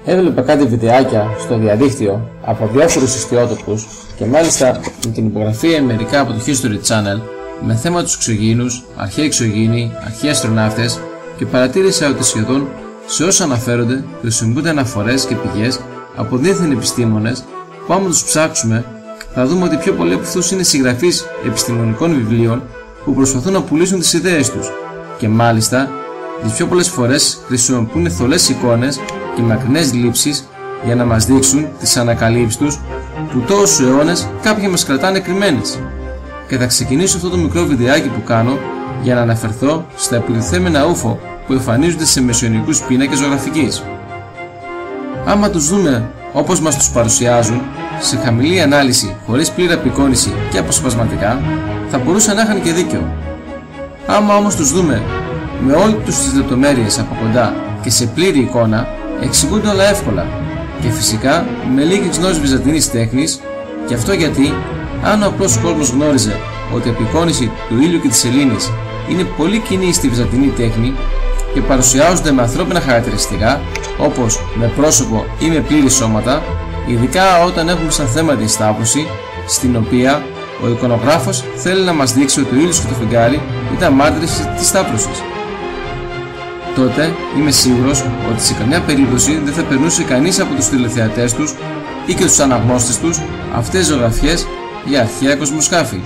Έβλεπα κάτι βιντεάκια στο διαδίκτυο από διάφορους ιστιότοπους και μάλιστα με την υπογραφή μερικά από το History Channel με θέμα τους εξωγήινους, αρχαίοι εξωγήινοι, αρχαίοι αστροναύτες και παρατήρησα ότι σχεδόν σε όσα αναφέρονται χρησιμοποιούνται αναφορές και πηγές από διεθνείς επιστήμονες που άμα τους ψάξουμε θα δούμε ότι πιο πολλοί από αυτούς είναι συγγραφείς επιστημονικών βιβλίων που προσπαθούν να πουλήσουν τις ιδέες τους και μάλιστα τις πιο πολλές φορές χρησιμοποιούν θολές εικόνες και μακρινές λήψεις για να μας δείξουν τις ανακαλύψεις τους που τόσους αιώνες κάποιοι μας κρατάνε κρυμμένες. Και θα ξεκινήσω αυτό το μικρό βιντεάκι που κάνω για να αναφερθώ στα υποτιθέμενα UFO που εμφανίζονται σε μεσαιωνικούς πίνακες ζωγραφικής. Άμα τους δούμε όπως μας τους παρουσιάζουν, σε χαμηλή ανάλυση, χωρίς πλήρη απεικόνηση και αποσπασματικά, θα μπορούσαν να είχαν και δίκιο. Άμα όμως τους δούμε με όλες τις λεπτομέρειες από κοντά και σε πλήρη εικόνα, εξηγούνται όλα εύκολα και φυσικά με λίγη γνώση βυζαντινής τέχνης, και αυτό γιατί αν ο απλός κόσμος γνώριζε ότι η απεικόνιση του ήλιου και της σελήνης είναι πολύ κοινή στη βυζαντινή τέχνη και παρουσιάζονται με ανθρώπινα χαρακτηριστικά όπως με πρόσωπο ή με πλήρη σώματα, ειδικά όταν έχουμε σαν θέμα τη σταύρωση, στην οποία ο εικονογράφος θέλει να μας δείξει ότι ο ήλιος και το φεγγάρι ήταν μάρτυρες της σταύρωσης, τότε είμαι σίγουρος ότι σε καμιά περίπτωση δεν θα περνούσε κανείς από τους τηλεθεατές τους ή και τους αναγνώστες τους αυτές τις ζωγραφιές για αρχαία κοσμοσκάφη.